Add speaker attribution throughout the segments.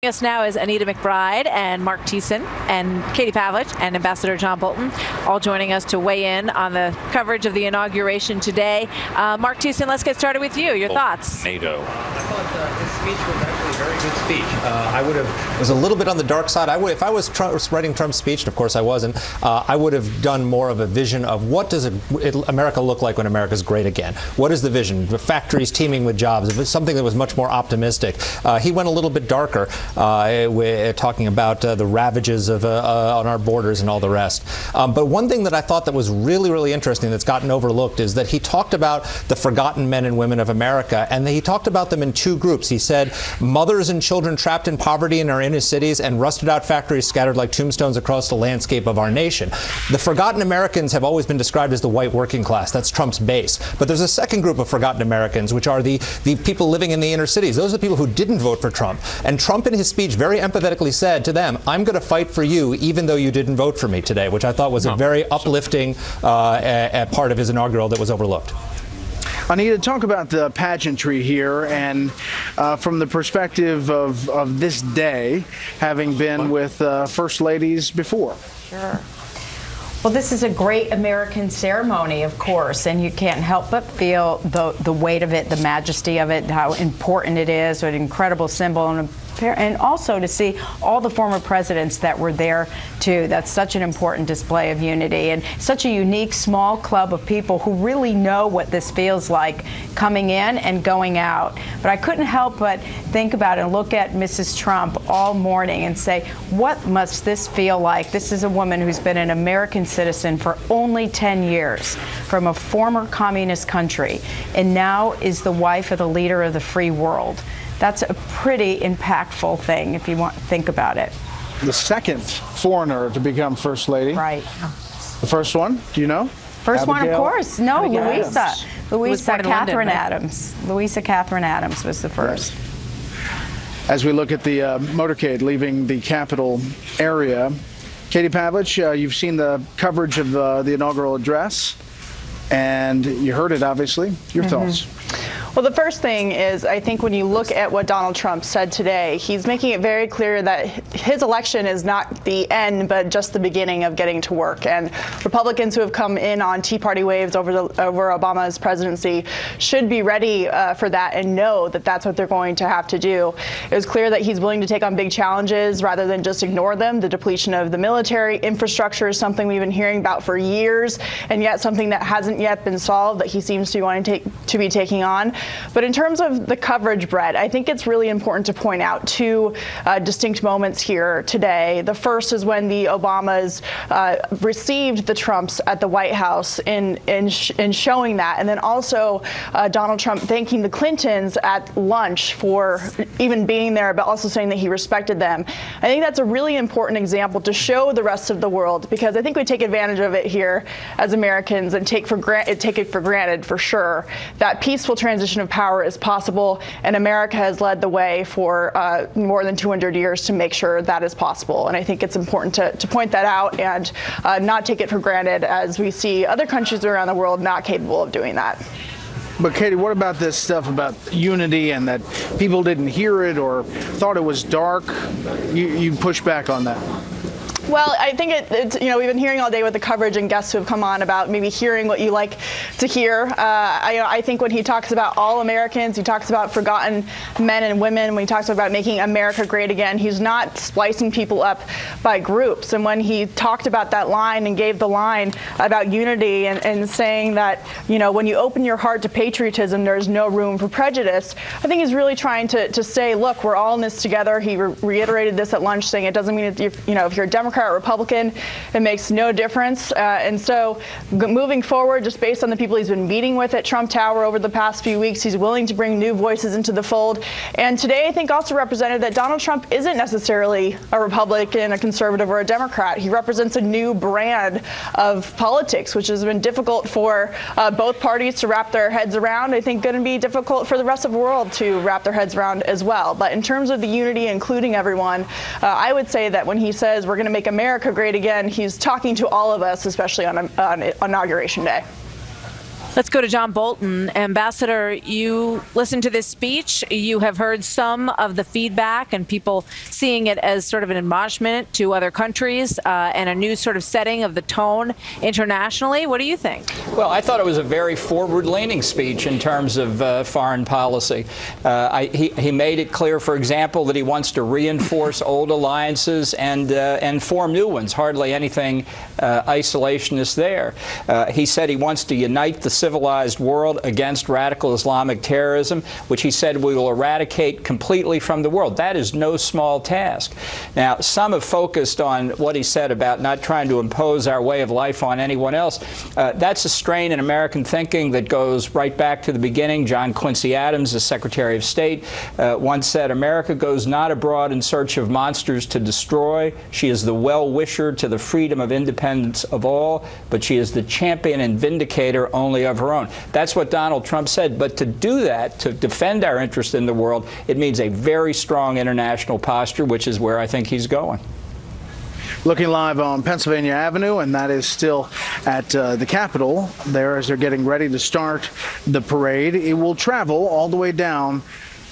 Speaker 1: Us now is Anita McBride and Mark Thiessen and Katie Pavlich and Ambassador John Bolton, all joining us to weigh in on the coverage of the inauguration today. Mark Thiessen, let's get started with you. Your thoughts?
Speaker 2: NATO.
Speaker 3: I thought his speech was actually a very good speech. I would have.
Speaker 4: It was a little bit on the dark side. If I was writing Trump's speech, and of course I wasn't, I would have done more of a vision of what does America look like when America's great again. What is the vision? The factories teeming with jobs. It was something that was much more optimistic. He went a little bit darker. Talking about the ravages of on our borders and all the rest. But one thing that I thought that was really, really interesting that's gotten overlooked is that he talked about the forgotten men and women of America, and he talked about them in two groups. He said mothers and children trapped in poverty in our inner cities and rusted out factories scattered like tombstones across the landscape of our nation. The forgotten Americans have always been described as the white working class. That's Trump's base. But there's a second group of forgotten Americans, which are the people living in the inner cities. Those are the people who didn't vote for Trump. And Trump in his speech very empathetically said to them, I'm going to fight for you even though you didn't vote for me today, which I thought was a very uplifting part of his inaugural that was overlooked.
Speaker 5: Anita, talk about the pageantry here and from the perspective of this day, having been with First Ladies before.
Speaker 6: Sure. Well, this is a great American ceremony, of course, and you can't help but feel the weight of it, the majesty of it, how important it is, an incredible symbol, and also to see all the former presidents that were there, too. That's such an important display of unity and such a unique small club of people who really know what this feels like coming in and going out. But I couldn't help but think about it and look at Mrs. Trump all morning and say, what must this feel like? This is a woman who's been an American citizen for only 10 years from a former communist country and now is the wife of the leader of the free world. That's a pretty impactful thing if you want to think about it.
Speaker 5: The second foreigner to become First Lady.
Speaker 6: Right.
Speaker 5: The first one, do you know?
Speaker 6: First one, of course. No, Louisa. Louisa Catherine
Speaker 1: London, right?
Speaker 6: Adams. Louisa Catherine Adams was the first.
Speaker 5: Yes. As we look at the motorcade leaving the Capitol area, Katie Pavlich, you've seen the coverage of the inaugural address, and you heard it, obviously. Your thoughts?
Speaker 7: Well, the first thing is, I think when you look at what Donald Trump said today, he's making it very clear that his election is not the end, but just the beginning of getting to work. And Republicans who have come in on Tea Party waves over Obama's presidency should be ready for that and know that that's what they're going to have to do. It was clear that he's willing to take on big challenges rather than just ignore them. The depletion of the military infrastructure is something we've been hearing about for years, and yet something that hasn't yet been solved that he seems to be wanting to be taking on. But in terms of the coverage, Brett, I think it's really important to point out two distinct moments here today. The first is when the Obamas received the Trumps at the White House in showing that, and then also Donald Trump thanking the Clintons at lunch for even being there, but also saying that he respected them. I think that's a really important example to show the rest of the world, because I think we take advantage of it here as Americans and take it for granted for sure that peaceful transition of power is possible, and America has led the way for more than 200 years to make sure that is possible. And I think it's important to point that out and not take it for granted as we see other countries around the world not capable of doing that.
Speaker 5: But Katie, what about this stuff about unity and that people didn't hear it or thought it was dark? You push back on that.
Speaker 7: Well, I think it's, we've been hearing all day with the coverage and guests who have come on about maybe hearing what you like to hear. I think when he talks about all Americans, he talks about forgotten men and women. When he talks about making America great again, he's not splicing people up by groups. And when he talked about that line and gave the line about unity and saying that, when you open your heart to patriotism, there's no room for prejudice, I think he's really trying to say, look, we're all in this together. He reiterated this at lunch, saying it doesn't mean that if you're a Democrat or Republican, it makes no difference. And so moving forward, just based on the people he's been meeting with at Trump Tower over the past few weeks, he's willing to bring new voices into the fold. And today, I think also represented that Donald Trump isn't necessarily a Republican, a conservative, or a Democrat. He represents a new brand of politics, which has been difficult for both parties to wrap their heads around. I think going to be difficult for the rest of the world to wrap their heads around as well. But in terms of the unity, including everyone, I would say that when he says we're going to make America great again, he's talking to all of us, especially on Inauguration Day.
Speaker 1: Let's go to John Bolton. Ambassador, you listened to this speech. You have heard some of the feedback and people seeing it as sort of an admonishment to other countries and a new sort of setting of the tone internationally. What do you think?
Speaker 2: Well, I thought it was a very forward-leaning speech in terms of foreign policy. He made it clear, for example, that he wants to reinforce old alliances and form new ones. Hardly anything isolationist there. He said he wants to unite the civilized world against radical Islamic terrorism, which he said we will eradicate completely from the world. That is no small task. Now, some have focused on what he said about not trying to impose our way of life on anyone else. That's a strain in American thinking that goes right back to the beginning. John Quincy Adams, the Secretary of State, once said, "America goes not abroad in search of monsters to destroy. She is the well-wisher to the freedom of independence of all, but she is the champion and vindicator only of her own." That's what Donald Trump said. But to do that, to defend our interest in the world, it means a very strong international posture, which is where I think he's going.
Speaker 5: Looking live on Pennsylvania Avenue, and that is still at the Capitol there as they're getting ready to start the parade. It will travel all the way down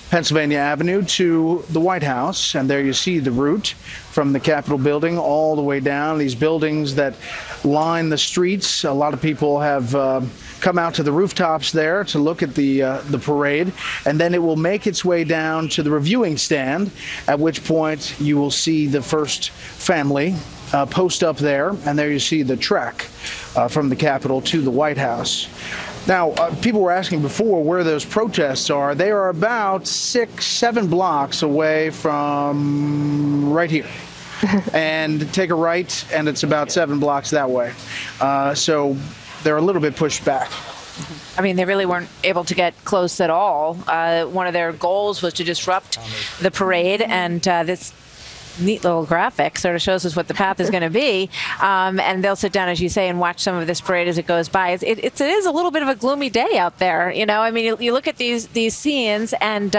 Speaker 5: Pennsylvania Avenue to the White House, and there you see the route from the Capitol building all the way down. These buildings that line the streets. A lot of people have come out to the rooftops there to look at the parade, and then it will make its way down to the reviewing stand, at which point you will see the first family post up there, and there you see the trek from the Capitol to the White House. Now, people were asking before where those protests are. They are about 6-7 blocks away from right here. And take a right, and it's about 7 blocks that way. So they're a little bit pushed back.
Speaker 1: I mean, they really weren't able to get close at all. One of their goals was to disrupt the parade, and this neat little graphic sort of shows us what the path is going to be, and they'll sit down, as you say, and watch some of this parade as it goes by. It is a little bit of a gloomy day out there, you know. I mean, you look at these scenes, and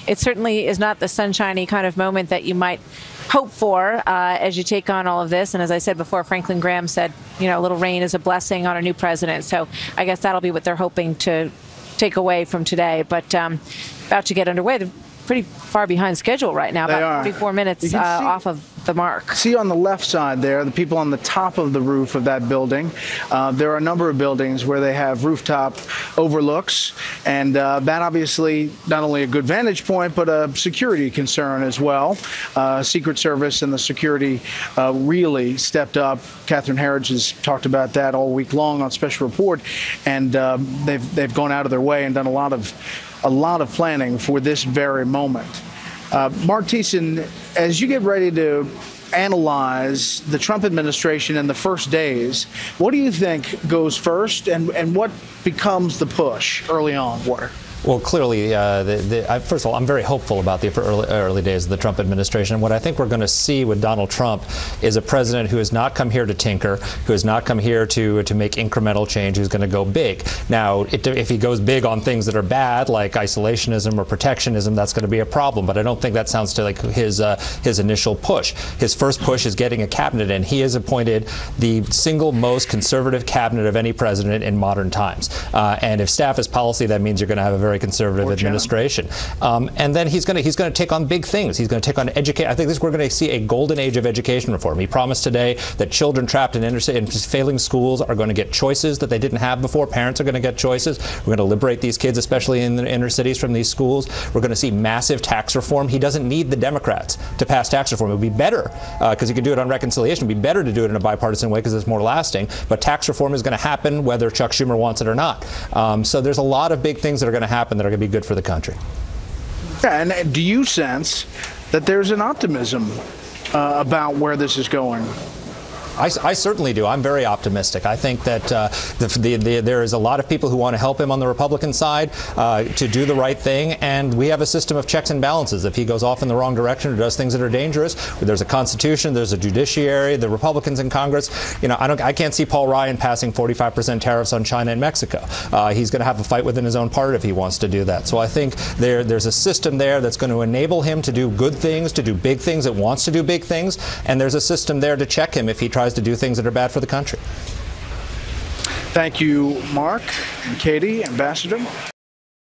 Speaker 1: it certainly is not the sunshiny kind of moment that you might hope for as you take on all of this. And as I said before, Franklin Graham said, you know, a little rain is a blessing on a new president. So I guess that'll be what they're hoping to take away from today. But about to get underway. They're pretty far behind schedule right now, about 44 minutes off of the mark.
Speaker 5: See on the left side there, the people on the top of the roof of that building. There are a number of buildings where they have rooftop overlooks, and that obviously not only a good vantage point, but a security concern as well. Secret Service and the security really stepped up. Catherine Herridge has talked about that all week long on Special Report, and they've gone out of their way and done a lot of planning for this very moment. Mark Thiessen, as you get ready to analyze the Trump administration in the first days, what do you think goes first, and what becomes the push early on?
Speaker 4: Well, clearly, first of all, I'm very hopeful about the early days of the Trump administration. What I think we're going to see with Donald Trump is a president who has not come here to tinker, who has not come here to make incremental change, who's going to go big. Now, if he goes big on things that are bad, like isolationism or protectionism, that's going to be a problem. But I don't think that sounds to like his initial push. His first push is getting a cabinet in. He has appointed the single most conservative cabinet of any president in modern times. And if staff is policy, that means you're going to have a very conservative administration. And then he's going to take on big things. He's going to take on education. I think we're going to see a golden age of education reform. He promised today that children trapped in failing schools are going to get choices that they didn't have before. Parents are going to get choices. We're going to liberate these kids, especially in the inner cities, from these schools. We're going to see massive tax reform. He doesn't need the Democrats to pass tax reform. It would be better, because he could do it on reconciliation. It would be better to do it in a bipartisan way because it's more lasting. But tax reform is going to happen whether Chuck Schumer wants it or not. So there's a lot of big things that are going to happen that are going to be good for the country.
Speaker 5: Yeah, and do you sense that there's an optimism about where this is going?
Speaker 4: I certainly do. I'm very optimistic. I think that there is a lot of people who want to help him on the Republican side to do the right thing, and we have a system of checks and balances. If he goes off in the wrong direction or does things that are dangerous, there's a constitution, there's a judiciary, the Republicans in Congress. You know, I can't see Paul Ryan passing 45% tariffs on China and Mexico. He's going to have a fight within his own party if he wants to do that. So I think there's a system there that's going to enable him to do good things, to do big things. It wants to do big things, and there's a system there to check him if he tries to do things that are bad for the country.
Speaker 5: Thank you, Mark, and Katie, Ambassador.